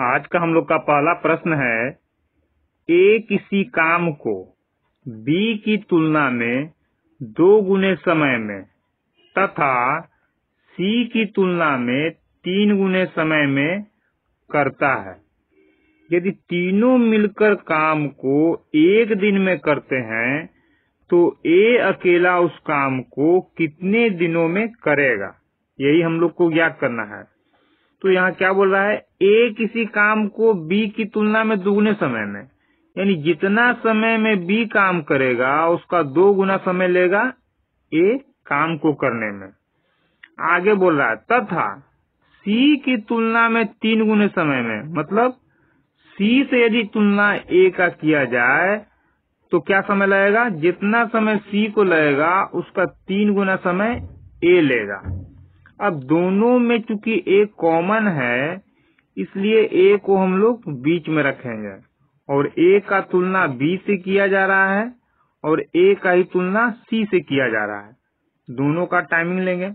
आज का हम लोग का पहला प्रश्न है, ए किसी काम को बी की तुलना में 2 गुने समय में तथा सी की तुलना में 3 गुने समय में करता है। यदि तीनों मिलकर काम को एक दिन में करते हैं तो ए अकेला उस काम को कितने दिनों में करेगा, यही हम लोग को ज्ञात करना है। तो यहाँ क्या बोल रहा है, ए किसी काम को बी की तुलना में 2 गुने समय में, यानी जितना समय में बी काम करेगा उसका 2 गुना समय लेगा ए काम को करने में। आगे बोल रहा है तथा सी की तुलना में 3 गुने समय में, मतलब सी से यदि तुलना ए का किया जाए तो क्या समय लगेगा, जितना समय सी को लगेगा उसका 3 गुना समय ए लेगा। अब दोनों में चूंकि ए कॉमन है इसलिए ए को हम लोग बीच में रखेंगे और ए का तुलना बी से किया जा रहा है और ए का ही तुलना सी से किया जा रहा है। दोनों का टाइमिंग लेंगे।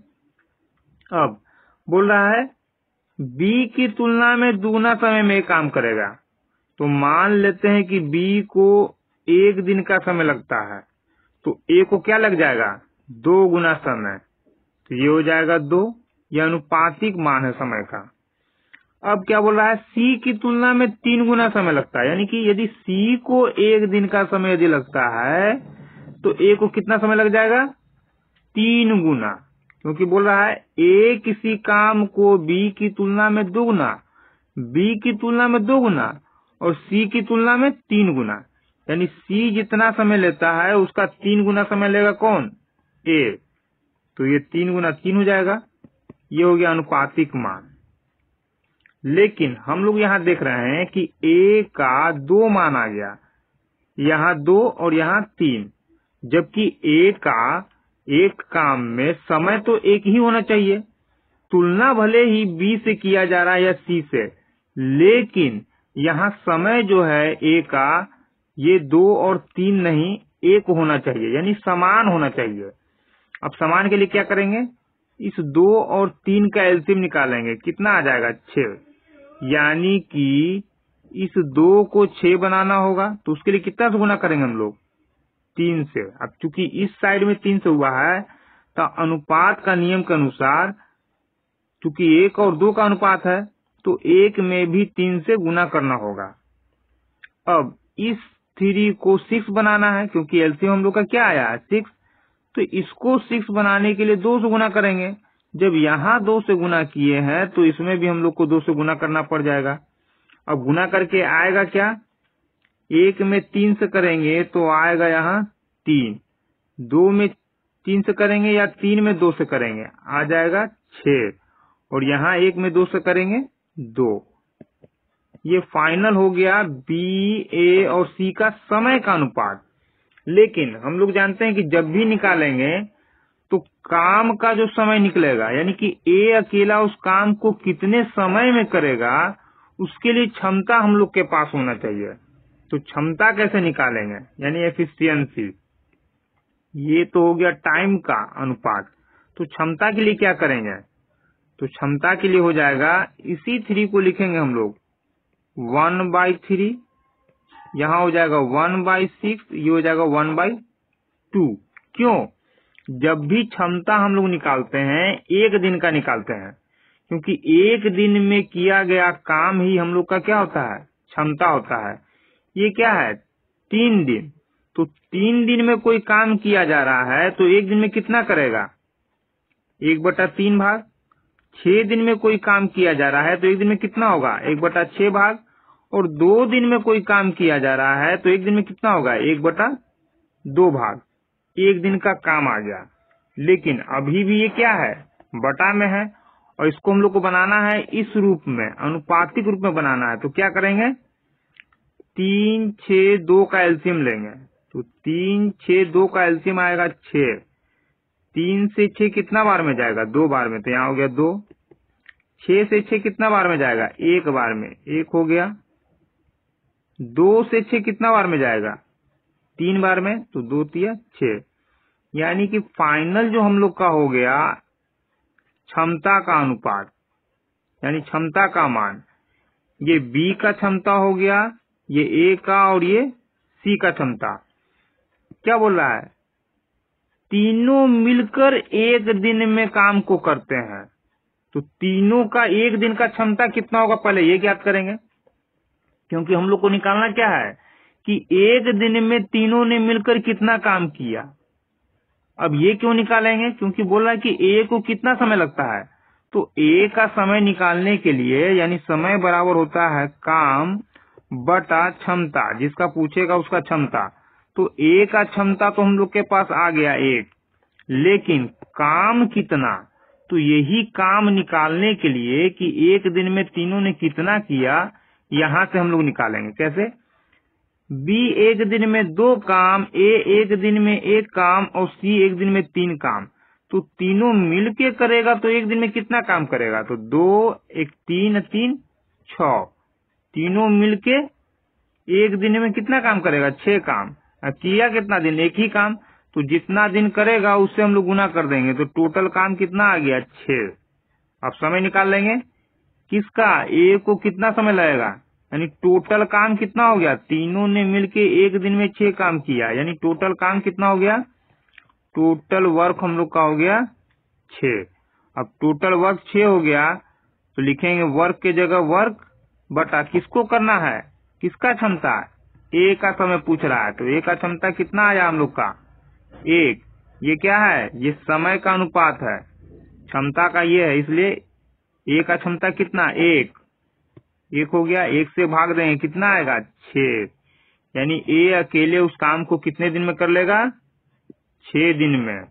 अब बोल रहा है बी की तुलना में दुगना समय में काम करेगा, तो मान लेते हैं कि बी को 1 दिन का समय लगता है तो ए को क्या लग जाएगा, 2 गुना समय, तो ये हो जाएगा 2। यह अनुपातिक मान है समय का। अब क्या बोल रहा है, सी की तुलना में 3 गुना समय लगता है, यानी कि यदि सी को 1 दिन का समय यदि लगता है तो ए को कितना समय लग जाएगा, 3 गुना, क्योंकि बोल रहा है ए किसी काम को बी की तुलना में 2 गुना, बी की तुलना में 2 गुना और सी की तुलना में 3 गुना, यानी सी जितना समय लेता है उसका 3 गुना समय लेगा कौन, ए। तो ये 3 गुना 3 हो जाएगा, ये हो गया अनुपातिक मान। लेकिन हम लोग यहाँ देख रहे हैं कि ए का 2 मान आ गया, यहाँ 2 और यहाँ 3, जबकि ए का एक काम में समय तो एक ही होना चाहिए। तुलना भले ही बी से किया जा रहा है या सी से, लेकिन यहाँ समय जो है ए का ये 2 और 3 नहीं, 1 होना चाहिए, यानी समान होना चाहिए। अब समान के लिए क्या करेंगे, इस 2 और 3 का एलसीएम निकालेंगे, कितना आ जाएगा 6, यानी कि इस 2 को 6 बनाना होगा तो उसके लिए कितना से गुना करेंगे हम लोग, 3 से। अब चूंकि इस साइड में 3 से हुआ है तो अनुपात का नियम के अनुसार चूंकि 1 और 2 का अनुपात है तो 1 में भी 3 से गुना करना होगा। अब इस 3 को 6 बनाना है, क्योंकि एलसीएम हम लोग का क्या आया है 6, तो इसको 6 बनाने के लिए 2 से गुना करेंगे। जब यहाँ 2 से गुना किए हैं तो इसमें भी हम लोग को 2 से गुना करना पड़ जाएगा। अब गुना करके आएगा क्या, 1 में 3 से करेंगे तो आएगा यहाँ 3, 2 में 3 से करेंगे या 3 में 2 से करेंगे आ जाएगा 6, और यहाँ 1 में 2 से करेंगे 2। ये फाइनल हो गया बी, ए और सी का समय का अनुपात। लेकिन हम लोग जानते हैं कि जब भी निकालेंगे तो काम का जो समय निकलेगा, यानी कि ए अकेला उस काम को कितने समय में करेगा, उसके लिए क्षमता हम लोग के पास होना चाहिए। तो क्षमता कैसे निकालेंगे, यानी एफिशिएंसी, ये तो हो गया टाइम का अनुपात। तो क्षमता के लिए क्या करेंगे, तो क्षमता के लिए हो जाएगा, इसी 3 को लिखेंगे हम लोग 1/3, यहाँ हो जाएगा 1/6, ये हो जाएगा 1/2। क्यों, जब भी क्षमता हम लोग निकालते हैं 1 दिन का निकालते हैं, क्योंकि 1 दिन में किया गया काम ही हम लोग का क्या होता है, क्षमता होता है। ये क्या है 3 दिन, तो 3 दिन में कोई काम किया जा रहा है तो 1 दिन में कितना करेगा, 1/3 भाग। 6 दिन में कोई काम किया जा रहा है तो 1 दिन में कितना होगा, 1/6 भाग। और 2 दिन में कोई काम किया जा रहा है तो 1 दिन में कितना होगा, 1/2 भाग। 1 दिन का काम आ गया। लेकिन अभी भी ये क्या है, बटा में है, और इसको हम लोग को बनाना है इस रूप में, अनुपातिक रूप में बनाना है। तो क्या करेंगे, 3, 6, 2 का एलसीएम लेंगे, तो 3, 6, 2 का एलसीएम आएगा 6। 3 से 6 कितना बार में जाएगा, 2 बार में, तो यहाँ हो गया 2। 6 से 6 कितना बार में जाएगा, 1 बार में, 1 हो गया। 2 से 6 कितना बार में जाएगा, 3 बार में, तो 2 तिया 6। यानी कि फाइनल जो हम लोग का हो गया क्षमता का अनुपात, यानी क्षमता का मान ये बी का क्षमता हो गया, ये ए का, और ये सी का क्षमता। क्या बोल रहा है? तीनों मिलकर एक दिन में काम को करते हैं। तो तीनों का एक दिन का क्षमता कितना होगा, पहले ये ज्ञात करेंगे, क्योंकि हम लोग को निकालना क्या है कि एक दिन में तीनों ने मिलकर कितना काम किया। अब ये क्यों निकालेंगे? क्योंकि बोल रहा है कि ए को कितना समय लगता है। तो ए का समय निकालने के लिए, यानी समय बराबर होता है काम बटा क्षमता, जिसका पूछेगा उसका क्षमता। तो ए का क्षमता तो हम लोग के पास आ गया 1, लेकिन काम कितना, तो यही काम निकालने के लिए कि एक दिन में तीनों ने कितना किया, यहां से हम लोग निकालेंगे। कैसे? बी एक दिन में 2 काम, ए एक दिन में 1 काम और सी एक दिन में 3 काम। तो तीनों मिलके करेगा तो एक दिन में कितना काम करेगा? तो 2 1 3 3 6, तीनों मिलके एक दिन में कितना काम करेगा? 6 काम। किया कितना दिन? 1 ही काम। तो जितना दिन करेगा उससे हम लोग गुना कर देंगे, तो टोटल काम कितना आ गया? 6। अब समय निकाल लेंगे किसका? ए को कितना समय लगेगा, यानी टोटल काम कितना हो गया? तीनों ने मिलके एक दिन में 6 काम किया, यानी टोटल काम कितना हो गया? टोटल वर्क हम लोग का हो गया 6। अब टोटल वर्क 6 हो गया तो लिखेंगे वर्क के जगह वर्क बटा किसको करना है, किसका क्षमता? ए का समय पूछ रहा है, तो ए का क्षमता कितना आया हम लोग का? 1। ये क्या है? ये समय का अनुपात है, क्षमता का ये है, इसलिए ए का क्षमता कितना? 1 हो गया। 1 से भाग देंगे कितना आएगा? 6। यानी ए अकेले उस काम को कितने दिन में कर लेगा? 6 दिन में।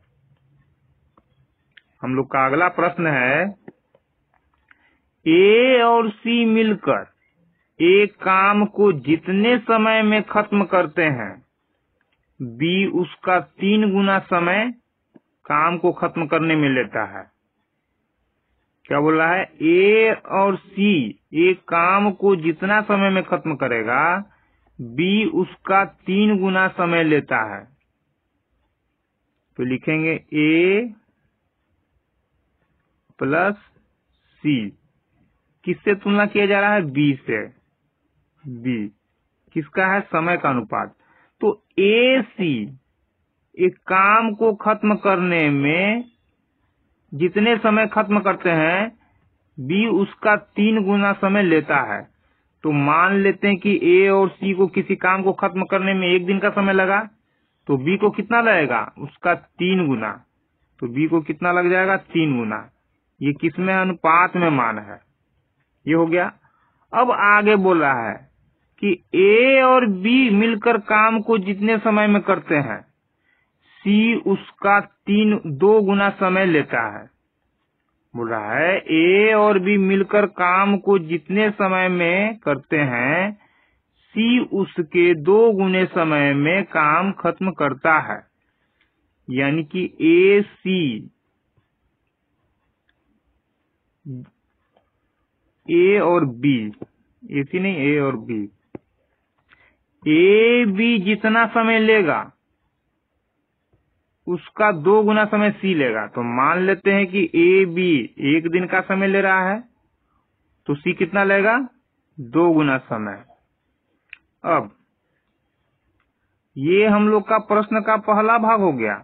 हम लोग का अगला प्रश्न है, ए और सी मिलकर एक काम को जितने समय में खत्म करते हैं, बी उसका 3 गुना समय काम को खत्म करने में लेता है। क्या बोल रहा है? ए और सी एक काम को जितना समय में खत्म करेगा, बी उसका 3 गुना समय लेता है। तो लिखेंगे ए प्लस सी। किससे तुलना किया जा रहा है? बी से। बी किसका है? समय का अनुपात। तो ए सी एक काम को खत्म करने में जितने समय खत्म करते हैं, बी उसका 3 गुना समय लेता है। तो मान लेते हैं कि ए और सी को किसी काम को खत्म करने में 1 दिन का समय लगा, तो बी को कितना लगेगा? उसका 3 गुना। तो बी को कितना लग जाएगा? 3 गुना। ये किसमें? अनुपात में मान है। ये हो गया। अब आगे बोल रहा है कि ए और बी मिलकर काम को जितने समय में करते हैं, सी उसका 2 गुना समय लेता है। बोल रहा है ए और बी मिलकर काम को जितने समय में करते हैं, सी उसके 2 गुने समय में काम खत्म करता है। यानी कि ए सी, ए और बी, ए सी नहीं, ए और बी, ए बी जितना समय लेगा उसका 2 गुना समय सी लेगा। तो मान लेते हैं कि ए बी 1 दिन का समय ले रहा है, तो सी कितना लेगा? 2 गुना समय। अब ये हम लोग का प्रश्न का पहला भाग हो गया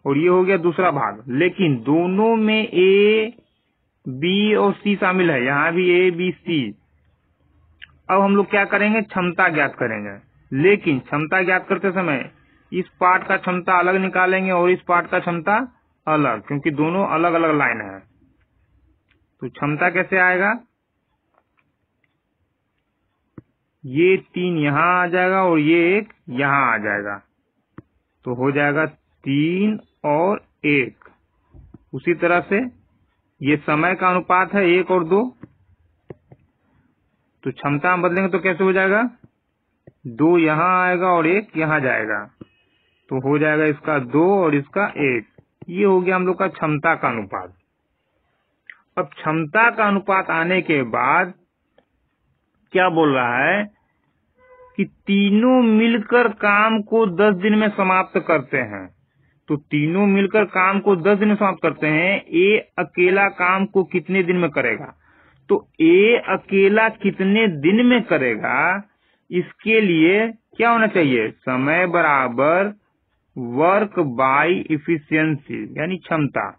और ये हो गया दूसरा भाग, लेकिन दोनों में ए बी और सी शामिल है, यहाँ भी ए बी सी। अब हम लोग क्या करेंगे? क्षमता ज्ञात करेंगे, लेकिन क्षमता ज्ञात करते समय इस पार्ट का क्षमता अलग निकालेंगे और इस पार्ट का क्षमता अलग, क्योंकि दोनों अलग अलग लाइन है। तो क्षमता कैसे आएगा? ये 3 यहाँ आ जाएगा और ये 1 यहाँ आ जाएगा, तो हो जाएगा 3 और 1। उसी तरह से ये समय का अनुपात है 1 और 2, तो क्षमता हम बदलेंगे तो कैसे हो जाएगा? 2 यहाँ आएगा और 1 यहाँ जाएगा, तो हो जाएगा इसका 2 और इसका 1। ये हो गया हम लोग का क्षमता का अनुपात। अब क्षमता का अनुपात आने के बाद क्या बोल रहा है कि तीनों मिलकर काम को 10 दिन में समाप्त करते हैं। तो तीनों मिलकर काम को 10 दिन में समाप्त करते हैं। ए अकेला काम को कितने दिन में करेगा? तो ए अकेला कितने दिन में करेगा, इसके लिए क्या होना चाहिए, समय बराबर वर्क बाय इफिशियंसी यानी क्षमता।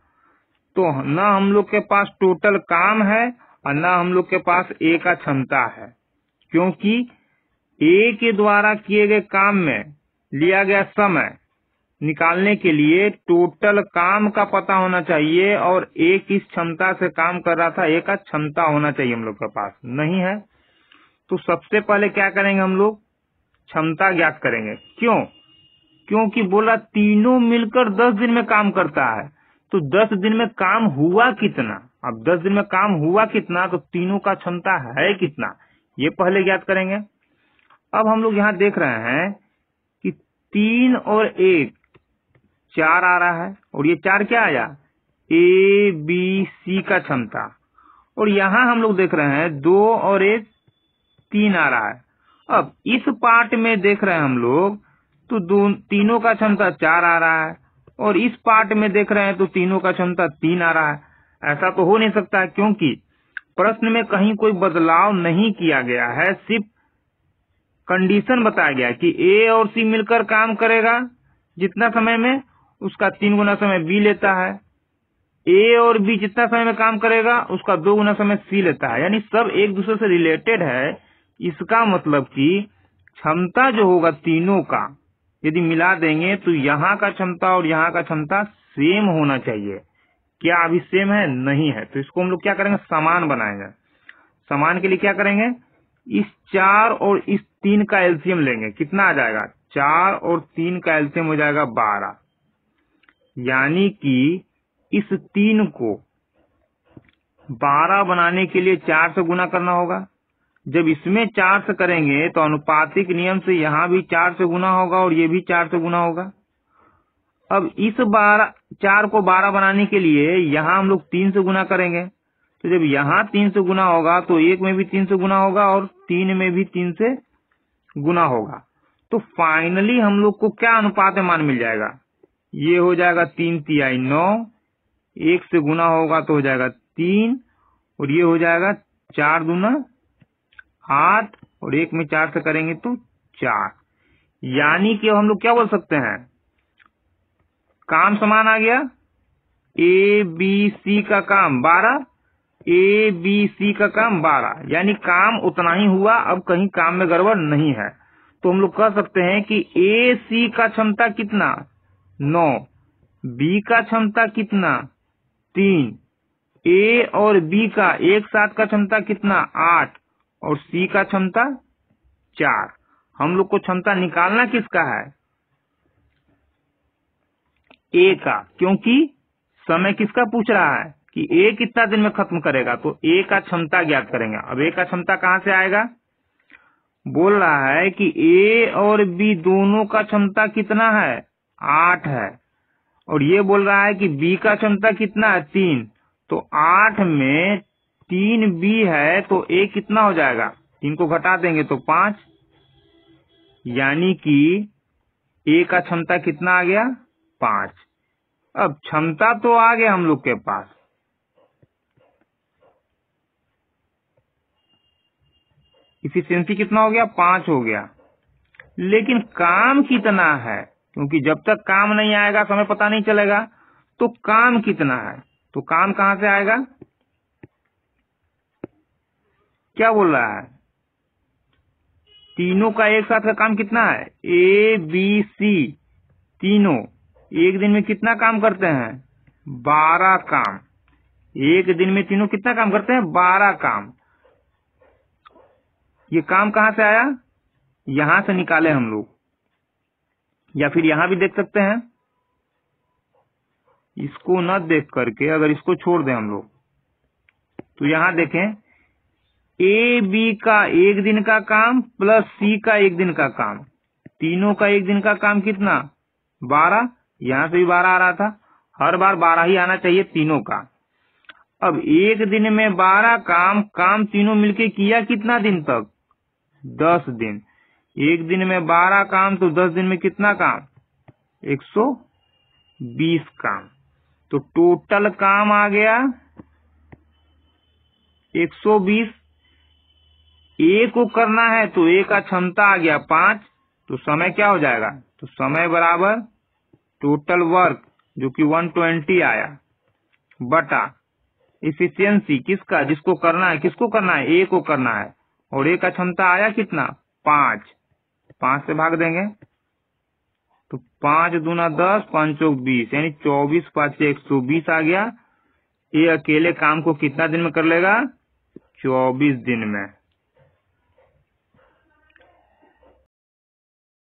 तो न हम लोग के पास टोटल काम है और न हम लोग के पास ए का क्षमता है, क्योंकि ए के द्वारा किए गए काम में लिया गया समय निकालने के लिए टोटल काम का पता होना चाहिए और ए किस क्षमता से काम कर रहा था, ए का क्षमता होना चाहिए हम लोग के पास, नहीं है। तो सबसे पहले क्या करेंगे, हम लोग क्षमता ज्ञात करेंगे। क्यों? क्योंकि बोला तीनों मिलकर 10 दिन में काम करता है, तो 10 दिन में काम हुआ कितना। अब 10 दिन में काम हुआ कितना, तो तीनों का क्षमता है कितना, ये पहले ज्ञात करेंगे। अब हम लोग यहाँ देख रहे हैं कि 3 और 1 4 आ रहा है, और ये 4 क्या आया, ए बी सी का क्षमता। और यहाँ हम लोग देख रहे हैं 2 और 1 3 आ रहा है। अब इस पार्ट में देख रहे हैं हम लोग तो तीनों का क्षमता 4 आ रहा है, और इस पार्ट में देख रहे हैं तो तीनों का क्षमता 3 आ रहा है। ऐसा तो हो नहीं सकता है, क्योंकि प्रश्न में कहीं कोई बदलाव नहीं किया गया है, सिर्फ कंडीशन बताया गया कि ए और सी मिलकर काम करेगा जितना समय में, उसका 3 गुना समय बी लेता है। ए और बी जितना समय में काम करेगा उसका 2 गुना समय सी लेता है, यानी सब एक दूसरे से रिलेटेड है। इसका मतलब कि क्षमता जो होगा तीनों का यदि मिला देंगे तो यहाँ का क्षमता और यहाँ का क्षमता सेम होना चाहिए। क्या अभी सेम है? नहीं है। तो इसको हम लोग क्या करेंगे, समान बनाएंगे। समान के लिए क्या करेंगे, इस 4 और इस 3 का एलसीएम लेंगे। कितना आ जाएगा, 4 और 3 का एलसीएम हो जाएगा 12, यानी कि इस 3 को 12 बनाने के लिए 4 से गुना करना होगा। जब इसमें 4 से करेंगे तो अनुपातिक नियम से यहाँ भी 4 से गुना होगा और ये भी 4 से गुना होगा। अब इस 4 को 12 बनाने के लिए यहाँ हम लोग 3 से गुना करेंगे, तो जब यहाँ 3 से गुना होगा तो 1 में भी 3 से गुना होगा और 3 में भी 3 से गुना होगा। तो फाइनली हम लोग को क्या अनुपात में मान मिल जाएगा, ये हो जाएगा 3 तिहाई 9, 1 से गुना होगा तो हो जाएगा 3, और ये हो जाएगा 4 दूना 8, और 1 में 4 से करेंगे तो 4। यानी कि हम लोग क्या बोल सकते हैं, काम समान आ गया। ए बी सी का काम 12, ए बी सी का काम 12, यानी काम उतना ही हुआ, अब कहीं काम में गड़बड़ नहीं है। तो हम लोग कह सकते हैं कि ए सी का क्षमता कितना, 9, बी का क्षमता कितना, 3, ए और बी का एक साथ का क्षमता कितना, 8, और सी का क्षमता 4। हम लोग को क्षमता निकालना किसका है, ए का, क्योंकि समय किसका पूछ रहा है कि ए कितना दिन में खत्म करेगा, तो ए का क्षमता ज्ञात करेंगे। अब ए का क्षमता कहाँ से आएगा, बोल रहा है कि ए और बी दोनों का क्षमता कितना है, 8 है, और ये बोल रहा है कि बी का क्षमता कितना है, 3। तो 8 में 3 बी है तो ए कितना हो जाएगा, 3 को घटा देंगे तो 5, यानी कि ए का क्षमता कितना आ गया, 5। अब क्षमता तो आ गया हम लोग के पास, इफिशियंसी कितना हो गया, 5 हो गया, लेकिन काम कितना है, क्योंकि जब तक काम नहीं आएगा समय पता नहीं चलेगा। तो काम कितना है, तो काम कहाँ से आएगा, क्या बोल रहा है, तीनों का एक साथ का काम कितना है, ए बी सी तीनों एक दिन में कितना काम करते हैं, 12 काम। एक दिन में तीनों कितना काम करते हैं, 12 काम। ये काम कहाँ से आया, यहां से निकाले हम लोग, या फिर यहां भी देख सकते हैं। इसको न देख करके अगर इसको छोड़ दें हम लोग, तो यहां देखें, ए बी का एक दिन का काम प्लस सी का एक दिन का काम, तीनों का एक दिन का काम कितना, 12। यहां से भी 12 आ रहा था, हर बार 12 ही आना चाहिए तीनों का। अब एक दिन में 12 काम तीनों मिलके किया कितना दिन तक, 10 दिन। एक दिन में 12 काम तो 10 दिन में कितना काम, 120 काम। तो टोटल काम आ गया 120। ए को करना है तो ए का क्षमता आ गया 5, तो समय क्या हो जाएगा, तो समय बराबर टोटल वर्क जो कि 120 आया बटा इफिशियंसी किसका, जिसको करना है, किसको करना है, ए को करना है, और ए का क्षमता आया कितना 5, 5 से भाग देंगे तो 5 दूना 10, 5 चौक 20, यानी 24 5 120 आ गया। ये अकेले काम को कितना दिन में कर लेगा, 24 दिन में।